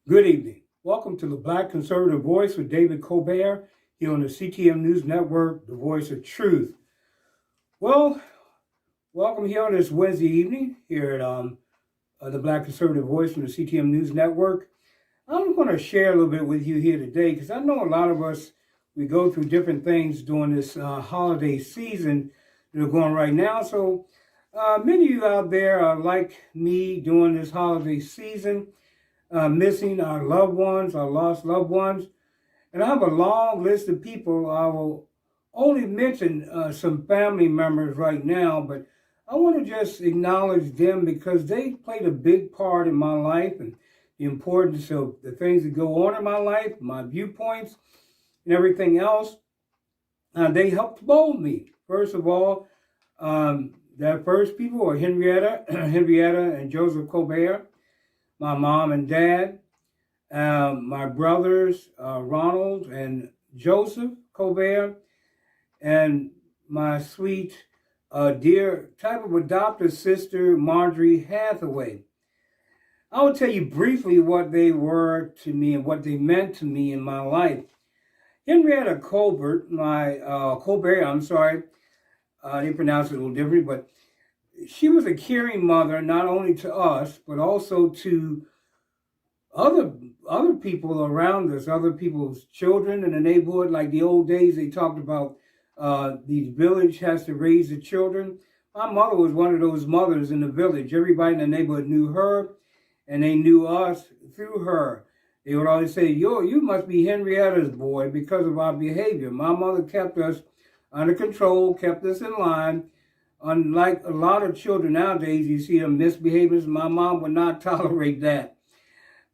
Good evening. Welcome to the Black Conservative Voice with David Colbert here on the CTM News Network, the voice of truth. Well, welcome here on this Wednesday evening here at the Black Conservative Voice from the CTM News Network. I'm going to share a little bit with you here today because I know a lot of us, we go through different things during this holiday season that are going right now. So many of you out there are like me during this holiday season, missing our loved ones, our lost loved ones. And I have a long list of people. I will only mention some family members right now, but I want to just acknowledge them because they played a big part in my life and the importance of the things that go on in my life, my viewpoints, and everything else. They helped mold me. First of all, the first people are Henrietta and Joseph Colbert, my mom and dad, my brothers, Ronald and Joseph Colbert, and my sweet, dear type of adopted sister, Marjorie Hathaway. I will tell you briefly what they were to me and what they meant to me in my life. Henrietta Colbert, they pronounce it a little different, but she was a caring mother, not only to us, but also to other people around us, other people's children in the neighborhood. Like the old days, they talked about the village has to raise the children. My mother was one of those mothers in the village. Everybody in the neighborhood knew her, and they knew us through her. They would always say, you must be Henrietta's boy because of our behavior. My mother kept us under control, kept us in line. Unlike a lot of children nowadays, you see them misbehaving. My mom would not tolerate that.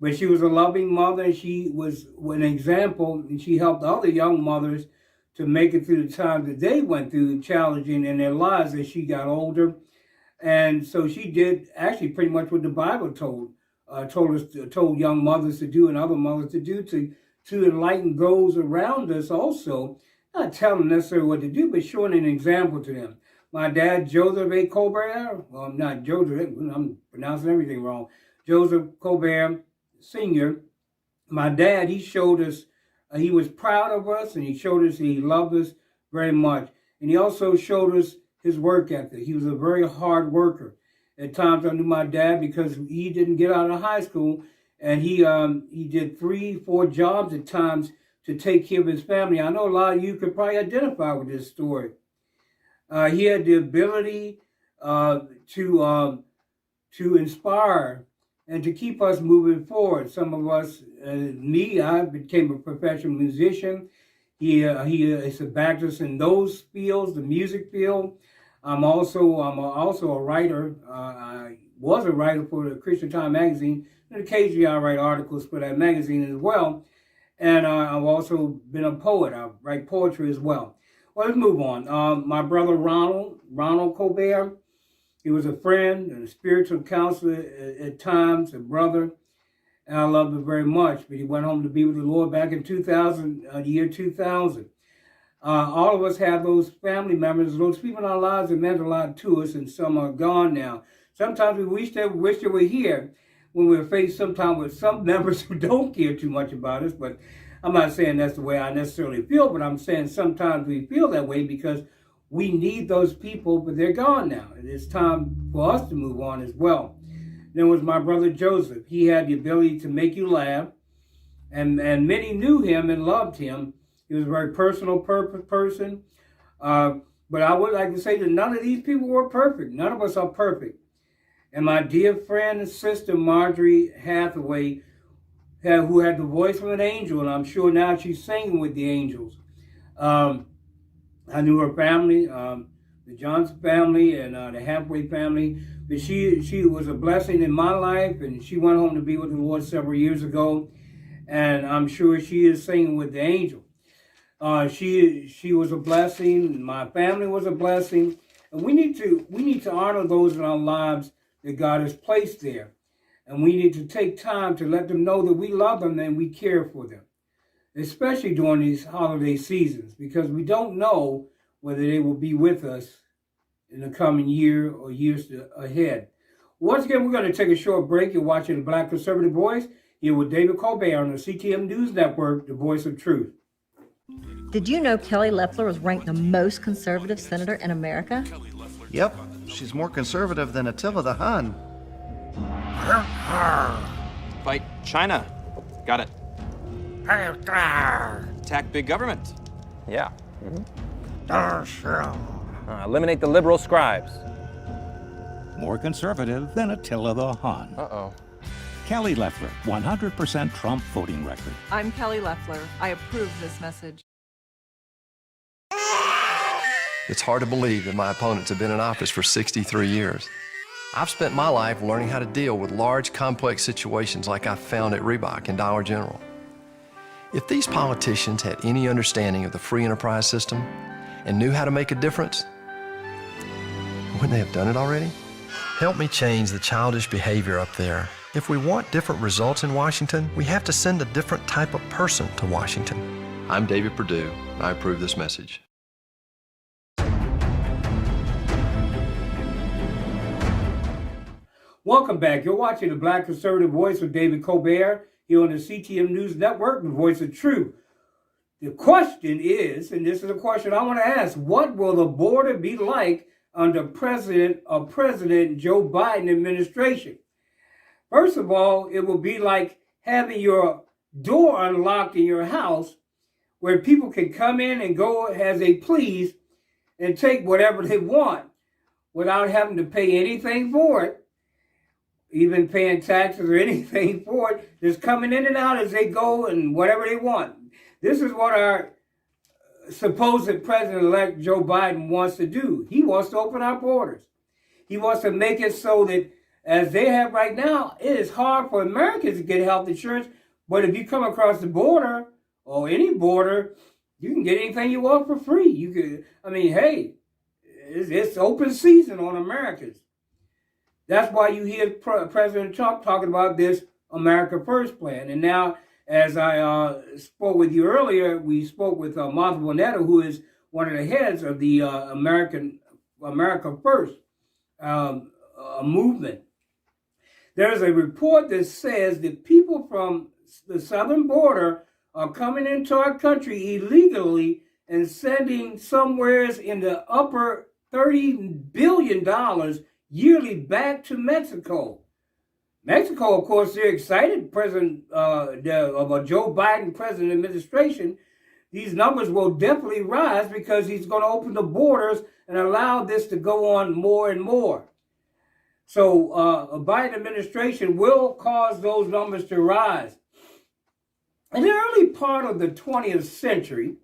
But she was a loving mother, and she was an example, and she helped other young mothers to make it through the times that they went through, challenging in their lives as she got older. And so she did actually pretty much what the Bible told young mothers to do and other mothers to do, to enlighten those around us also, not telling them necessarily what to do, but showing an example to them. My dad, Joseph A. Colbert, well, not Joseph, I'm pronouncing everything wrong, Joseph Colbert Sr., my dad, he showed us, he was proud of us, and he showed us he loved us very much. And he also showed us his work ethic. He was a very hard worker. At times I knew my dad because he didn't get out of high school, and he did 3-4 jobs at times to take care of his family. I know a lot of you could probably identify with this story. He had the ability to inspire and to keep us moving forward. Some of us, I became a professional musician. He is a Baptist in those fields, the music field. I'm also a writer. I was a writer for the Christian Time magazine, and occasionally I write articles for that magazine as well. And I've also been a poet. I write poetry as well. Well, let's move on. My brother Ronald Colbert, he was a friend and a spiritual counselor at times, a brother, and I loved him very much. But he went home to be with the Lord back in the year 2000. All of us have those family members, those people in our lives that meant a lot to us, and some are gone now. Sometimes we wish they were here when we're faced sometimes with some members who don't care too much about us, but I'm not saying that's the way I necessarily feel, but I'm saying sometimes we feel that way because we need those people, but they're gone now. And it's time for us to move on as well. Then was my brother Joseph. He had the ability to make you laugh, and many knew him and loved him. He was a very personal person. But I would like to say that none of these people were perfect. None of us are perfect. And my dear friend and sister, Marjorie Hathaway, who had the voice of an angel, and I'm sure now she's singing with the angels. I knew her family, the Johnson family and the Hathaway family, but she was a blessing in my life, and she went home to be with the Lord several years ago, and I'm sure she is singing with the angel. She was a blessing. My family was a blessing, and we need to honor those in our lives that God has placed there. And we need to take time to let them know that we love them and we care for them, especially during these holiday seasons, because we don't know whether they will be with us in the coming year or years ahead. Once again, we're going to take a short break. You're watching the Black Conservative Voice here with David Colbert on the CTM News Network, the voice of truth. Did you know Kelly Loeffler was ranked the most conservative senator in America? Yep, she's more conservative than Attila the Hun. Fight China. Got it. Attack big government. Yeah. Eliminate the liberal scribes. More conservative than Attila the Hun. Uh-oh. Kelly Loeffler, 100% Trump voting record. I'm Kelly Loeffler. I approve this message. It's hard to believe that my opponents have been in office for 63 years. I've spent my life learning how to deal with large, complex situations like I found at Reebok and Dollar General. If these politicians had any understanding of the free enterprise system and knew how to make a difference, wouldn't they have done it already? Help me change the childish behavior up there. If we want different results in Washington, we have to send a different type of person to Washington. I'm David Perdue, and I approve this message. Welcome back. You're watching the Black Conservative Voice with David Colbert here on the CTM News Network, the voice of truth. The question is, and this is a question I want to ask, what will the border be like under President Joe Biden administration? First of all, it will be like having your door unlocked in your house where people can come in and go as they please and take whatever they want without having to pay anything for it, even paying taxes or anything for it, just coming in and out as they go and whatever they want. This is what our supposed President-elect Joe Biden wants to do. He wants to open our borders. He wants to make it so that, as they have right now, it is hard for Americans to get health insurance, but if you come across the border, or any border, you can get anything you want for free. You could, hey, it's open season on Americans. That's why you hear President Trump talking about this America First plan. And now, as I spoke with you earlier, we spoke with Martha Bonetta, who is one of the heads of the America First movement. There's a report that says that people from the southern border are coming into our country illegally and sending somewheres in the upper $30 billion yearly back to Mexico. Mexico, of course, they're excited, President of a Joe Biden president administration. These numbers will definitely rise because he's going to open the borders and allow this to go on more and more. So a Biden administration will cause those numbers to rise. In the early part of the 20th century,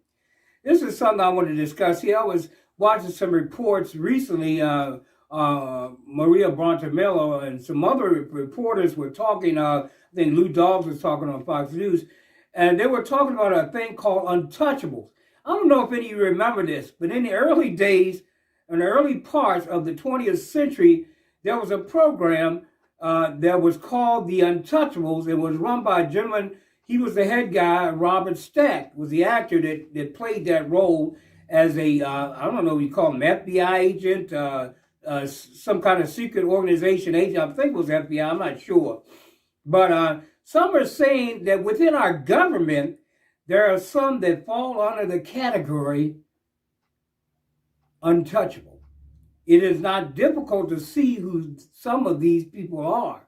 this is something I want to discuss here. I was watching some reports recently. Maria Brontamillo and some other reporters were talking. I think Lou Dobbs was talking on Fox News, and they were talking about a thing called untouchables. I don't know if any of you remember this, but in the early days, in the early parts of the 20th century, there was a program that was called The Untouchables. It was run by a gentleman. He was the head guy. Robert Stack was the actor that played that role as a, I don't know if you call him FBI agent, some kind of secret organization agent. I think it was FBI, I'm not sure. But some are saying that within our government, there are some that fall under the category untouchable. It is not difficult to see who some of these people are.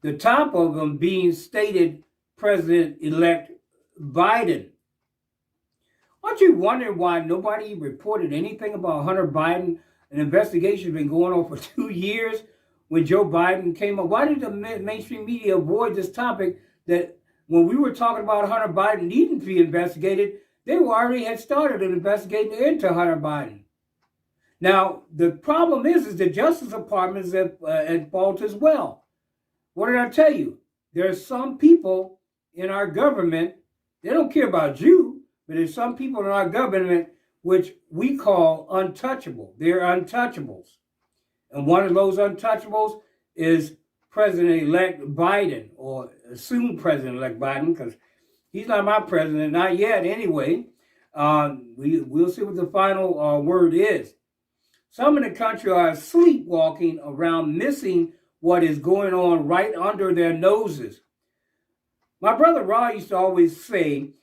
The top of them being stated President-elect Biden. Aren't you wondering why nobody reported anything about Hunter Biden? An investigation has been going on for 2 years when Joe Biden came up. Why did the mainstream media avoid this topic that when we were talking about Hunter Biden needing to be investigated, they already had started an investigation into Hunter Biden? Now, the problem is the Justice Department is at fault as well. What did I tell you? There are some people in our government, they don't care about you, but there's some people in our government which we call untouchable. They're untouchables. And one of those untouchables is President-elect Biden, or assumed President-elect Biden, because he's not my president, not yet anyway. We'll see what the final word is. Some in the country are sleepwalking around, missing what is going on right under their noses. My brother Rod used to always say,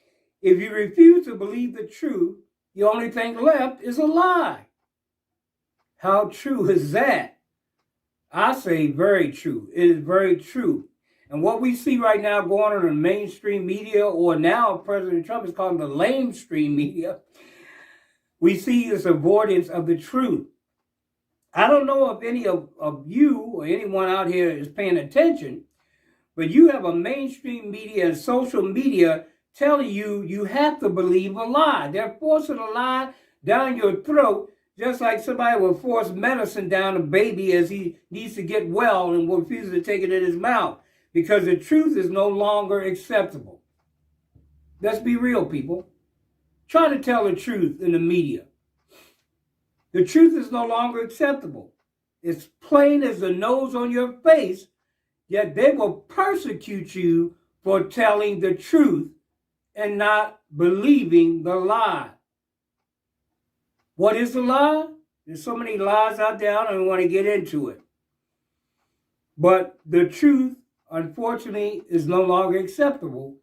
if you refuse to believe the truth, the only thing left is a lie. How true is that? I say very true. It is very true. And what we see right now going on in the mainstream media, or now President Trump is calling the lamestream media, we see this avoidance of the truth. I don't know if any of you or anyone out here is paying attention, but you have a mainstream media and social media telling you you have to believe a lie. They're forcing a lie down your throat, just like somebody will force medicine down a baby as he needs to get well and refuses to take it in his mouth, because the truth is no longer acceptable. Let's be real, people. Try to tell the truth in the media. The truth is no longer acceptable. It's plain as the nose on your face, yet they will persecute you for telling the truth and not believing the lie. What is the lie? There's so many lies out there, I don't want to get into it. But the truth, unfortunately, is no longer acceptable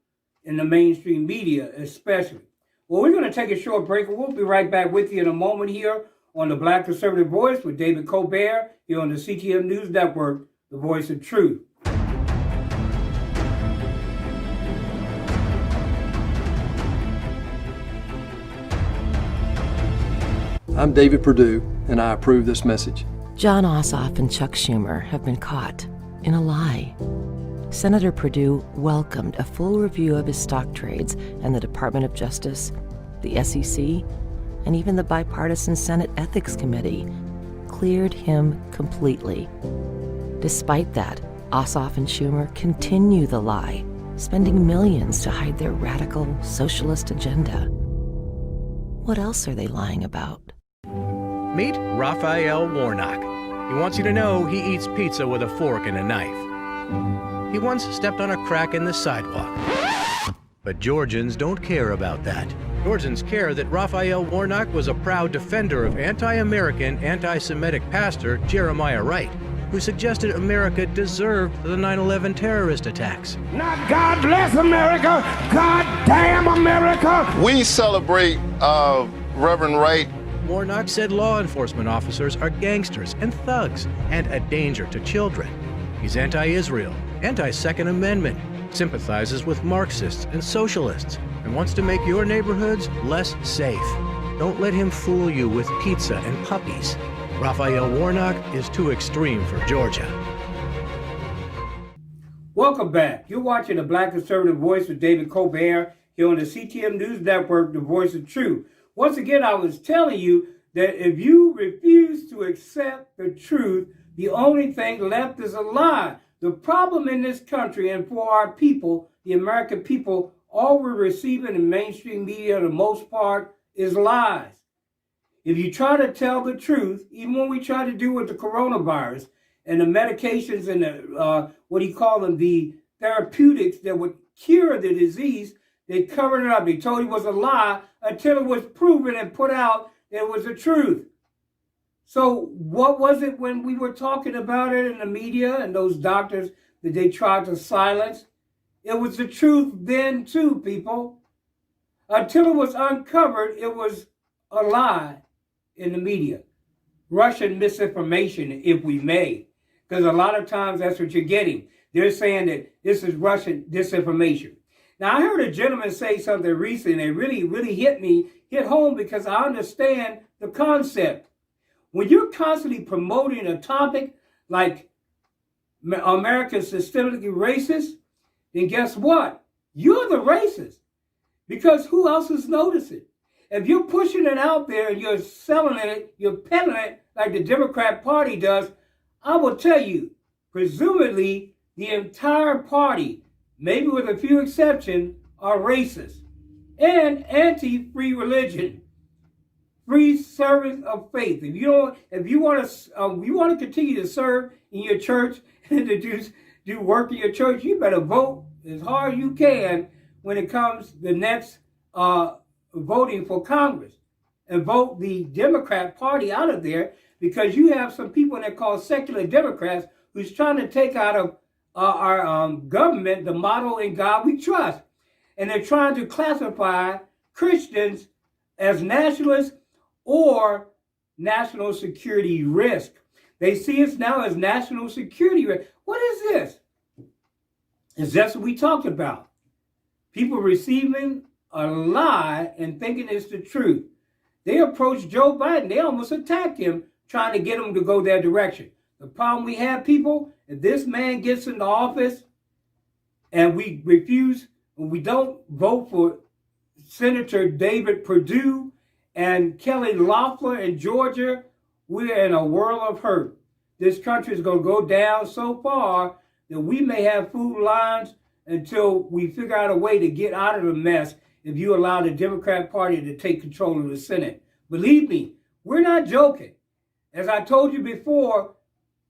in the mainstream media, especially. Well, we're going to take a short break, and we'll be right back with you in a moment here on the Black Conservative Voice with David Colbert here on the CTM News Network, the voice of truth. I'm David Perdue, and I approve this message. John Ossoff and Chuck Schumer have been caught in a lie. Senator Perdue welcomed a full review of his stock trades, and the Department of Justice, the SEC, and even the bipartisan Senate Ethics Committee cleared him completely. Despite that, Ossoff and Schumer continue the lie, spending millions to hide their radical socialist agenda. What else are they lying about? Meet Raphael Warnock. He wants you to know he eats pizza with a fork and a knife. He once stepped on a crack in the sidewalk. But Georgians don't care about that. Georgians care that Raphael Warnock was a proud defender of anti-American, anti-Semitic pastor Jeremiah Wright, who suggested America deserved the 9/11 terrorist attacks. Not God bless America, God damn America! We celebrate Reverend Wright. Warnock said law enforcement officers are gangsters and thugs and a danger to children. He's anti-Israel, anti-Second Amendment, sympathizes with Marxists and socialists, and wants to make your neighborhoods less safe. Don't let him fool you with pizza and puppies. Raphael Warnock is too extreme for Georgia. Welcome back. You're watching the Black Conservative Voice with David Colbert here on the CTM News Network, the voice of truth. Once again, I was telling you that if you refuse to accept the truth, the only thing left is a lie. The problem in this country and for our people, the American people, all we're receiving in mainstream media, the most part, is lies. If you try to tell the truth, even when we try to do with the coronavirus and the medications and the, what do you call them, the therapeutics that would cure the disease, they covered it up. They told you it was a lie until it was proven and put out that it was the truth. So what was it when we were talking about it in the media and those doctors that they tried to silence? It was the truth then too, people. Until it was uncovered, it was a lie in the media. Russian misinformation, if we may. Because a lot of times that's what you're getting. They're saying that this is Russian disinformation. Now, I heard a gentleman say something recently that really hit home, because I understand the concept. When you're constantly promoting a topic like America's systemically racist, then guess what? You're the racist. Because who else is noticing? If you're pushing it out there and you're selling it, you're peddling it like the Democrat Party does, I will tell you, presumably the entire party, maybe with a few exceptions, are racist and anti-free religion, free service of faith. If you want to continue to serve in your church and to do work in your church, you better vote as hard as you can when it comes the next voting for Congress, and vote the Democrat Party out of there, because you have some people that call secular Democrats who's trying to take out of our government, the motto "In God We Trust," and they're trying to classify Christians as nationalists or national security risk. They see us now as national security risk. What is this? It's just what we talked about. People receiving a lie and thinking it's the truth. They approached Joe Biden. They almost attacked him, trying to get him to go their direction. The problem we have, people, if this man gets into office and we refuse, we don't vote for Senator David Perdue and Kelly Loeffler in Georgia, we're in a world of hurt. This country is going to go down so far that we may have food lines until we figure out a way to get out of the mess if you allow the Democrat Party to take control of the Senate. Believe me, we're not joking. As I told you before,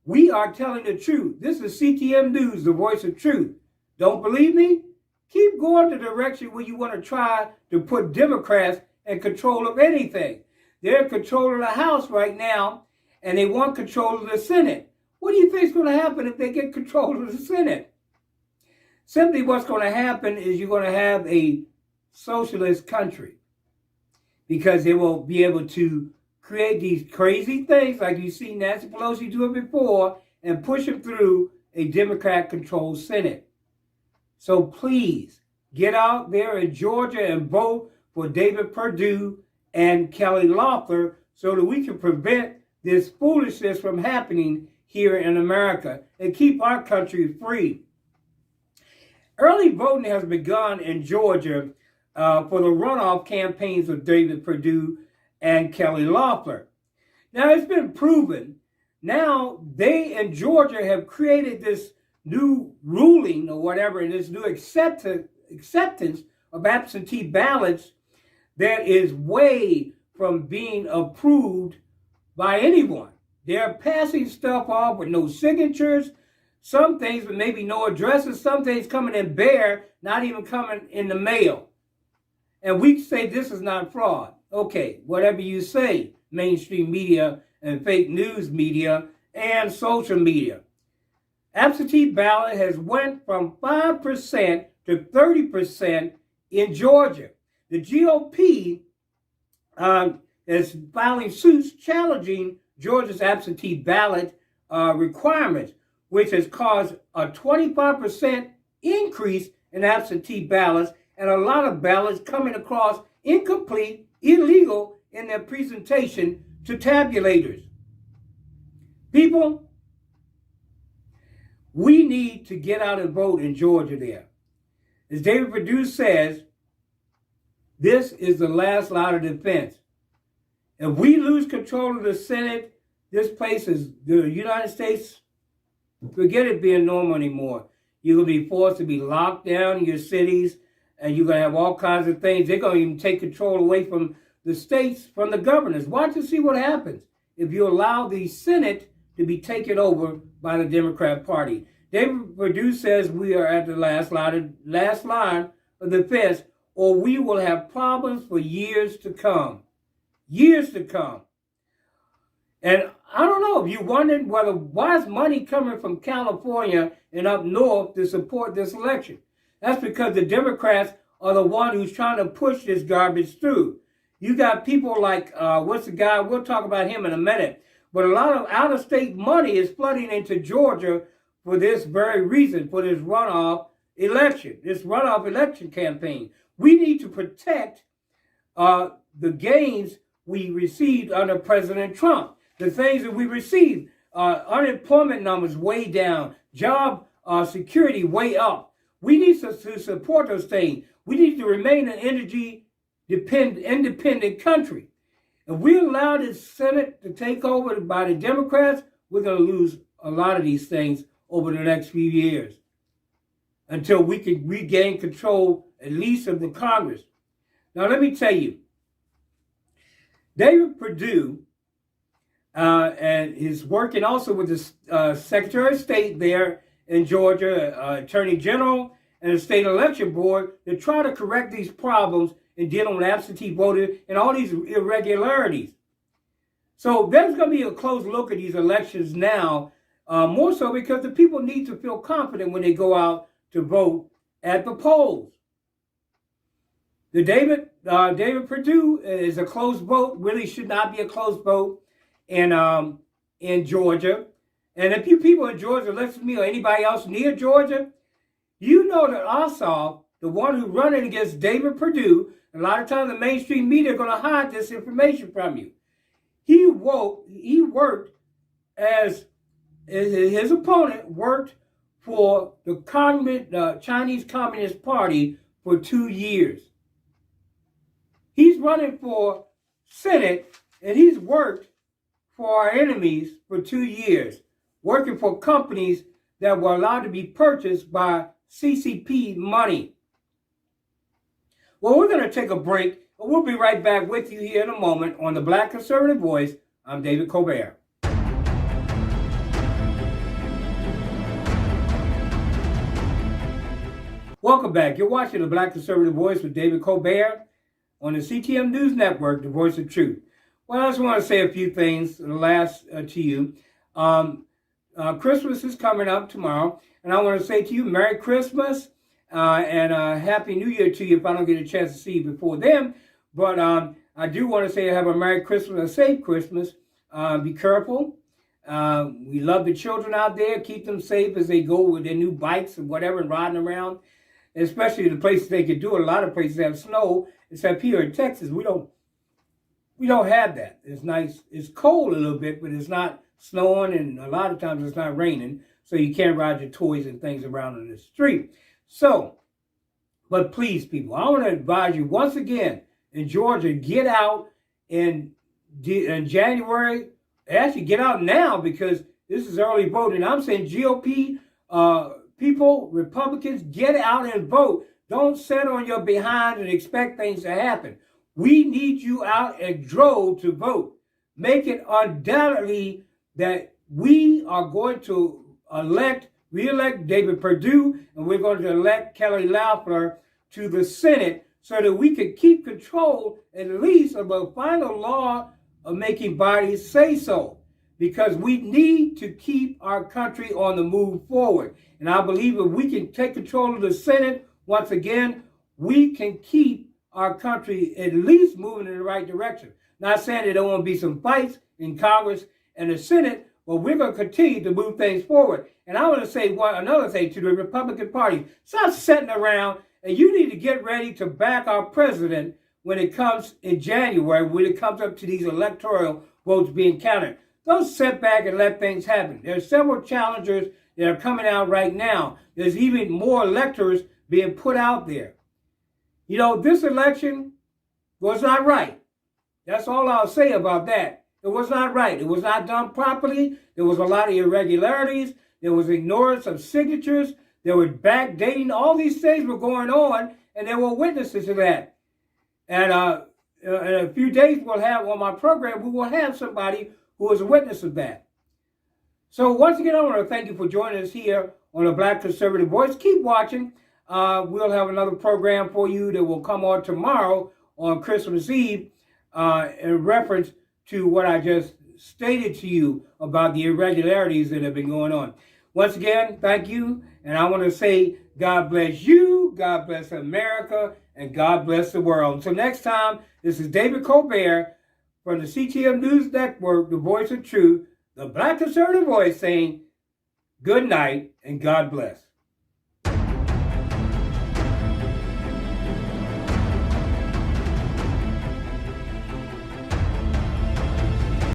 we are telling the truth. This is CTM News, the voice of truth. Don't believe me? Keep going the direction where you want to try to put Democrats in control of anything. They're in control of the House right now, and they want control of the Senate. What do you think is going to happen if they get control of the Senate? Simply what's going to happen is you're going to have a socialist country, because they will be able to create these crazy things like you see Nancy Pelosi do it before and push them through a Democrat-controlled Senate. So please get out there in Georgia and vote for David Perdue and Kelly Loeffler so that we can prevent this foolishness from happening here in America and keep our country free. Early voting has begun in Georgia for the runoff campaigns of David Perdue and Kelly Loeffler. Now, it's been proven. Now, they in Georgia have created this new ruling or whatever, and this new acceptance of absentee ballots that is way from being approved by anyone. They're passing stuff off with no signatures, some things with maybe no addresses, some things coming in bare, not even coming in the mail. And we say this is not fraud. Okay, whatever you say, mainstream media and fake news media and social media. Absentee ballot has went from 5% to 30% in Georgia. The GOP is filing suits challenging Georgia's absentee ballot requirements, which has caused a 25% increase in absentee ballots and a lot of ballots coming across incomplete, illegal in their presentation to tabulators. People, we need to get out and vote in Georgia there. As David Perdue says, this is the last line of defense. If we lose control of the Senate, this place is the United States. Forget it being normal anymore. You're going to be forced to be locked down in your cities, and you're going to have all kinds of things. They're going to even take control away from the states, from the governors. Watch and see what happens if you allow the Senate to be taken over by the Democrat Party. David Perdue says we are at the last line of defense, or we will have problems for years to come. Years to come. And I don't know if you're wondering why is money coming from California and up north to support this election. That's because the Democrats are the one who's trying to push this garbage through. You got people like, what's the guy, we'll talk about him in a minute, but a lot of out-of-state money is flooding into Georgia for this very reason, for this runoff election campaign. We need to protect the gains we received under President Trump. The things that we received, unemployment numbers way down, job security way up. We need to support those things. We need to remain an energy independent country. If we allow the Senate to take over by the Democrats, we're going to lose a lot of these things over the next few years until we can regain control, at least of the Congress. Now, let me tell you, David Perdue and is working also with the Secretary of State there in Georgia, Attorney General, and the State Election Board to try to correct these problems in dealing with absentee voters and all these irregularities. So there's going to be a close look at these elections now More so because the people need to feel confident when they go out to vote at the polls. The David Perdue is a close vote. Really should not be a close vote in Georgia. And if you people in Georgia listen to me or anybody else near Georgia, you know that Ossoff, the one who's running against David Perdue, a lot of times the mainstream media are going to hide this information from you. He worked as his opponent worked for the Chinese Communist Party for 2 years. He's running for Senate, and he's worked for our enemies for 2 years, working for companies that were allowed to be purchased by CCP money. Well, we're going to take a break, and we'll be right back with you here in a moment on the Black Conservative Voice. I'm David Colbert. Welcome back. You're watching the Black Conservative Voice with David Colbert on the CTM News Network, the Voice of Truth. Well, I just want to say a few things to you. Christmas is coming up tomorrow, and I want to say to you, Merry Christmas and Happy New Year to you if I don't get a chance to see you before then. But I do want to say have a Merry Christmas, a safe Christmas. Be careful. We love the children out there. Keep them safe as they go with their new bikes and whatever and riding around, especially the places they can do it. A lot of places have snow, except here in Texas. We don't have that. It's nice. It's cold a little bit, but it's not snowing, and a lot of times it's not raining, so you can't ride your toys and things around in the street. So, but please, people, I want to advise you once again, in Georgia, get out in January. Actually, get out now because this is early voting. I'm saying GOP people, Republicans, get out and vote. Don't sit on your behind and expect things to happen. We need you out in droves to vote. Make it undoubtedly that we are going to re-elect David Perdue, and we're going to elect Kelly Loeffler to the Senate so that we can keep control at least of the final law-making bodies say so, because we need to keep our country on the move forward. And I believe if we can take control of the Senate, once again, we can keep our country at least moving in the right direction. Not saying there don't want to be some fights in Congress and the Senate, but we're going to continue to move things forward. And I want to say another thing to the Republican Party. Stop sitting around, and you need to get ready to back our president when it comes in January, when it comes up to these electoral votes being counted. Don't sit back and let things happen. There are several challengers that are coming out right now. There's even more electors being put out there. You know, this election was not right. That's all I'll say about that. It was not right. It was not done properly. There was a lot of irregularities. There was ignorance of signatures. There was backdating. All these things were going on, and there were witnesses to that. And in a few days, we'll have on my program, we will have somebody who was a witness of that. So once again, I want to thank you for joining us here on the Black Conservative Voice. Keep watching. We'll have another program for you that will come on tomorrow on Christmas Eve in reference to what I just stated to you about the irregularities that have been going on. Once again, thank you. And I want to say God bless you, God bless America, and God bless the world. Until next time, this is David Colbert from the CTM News Network, the Voice of Truth, the Black Conservative Voice, saying good night and God bless.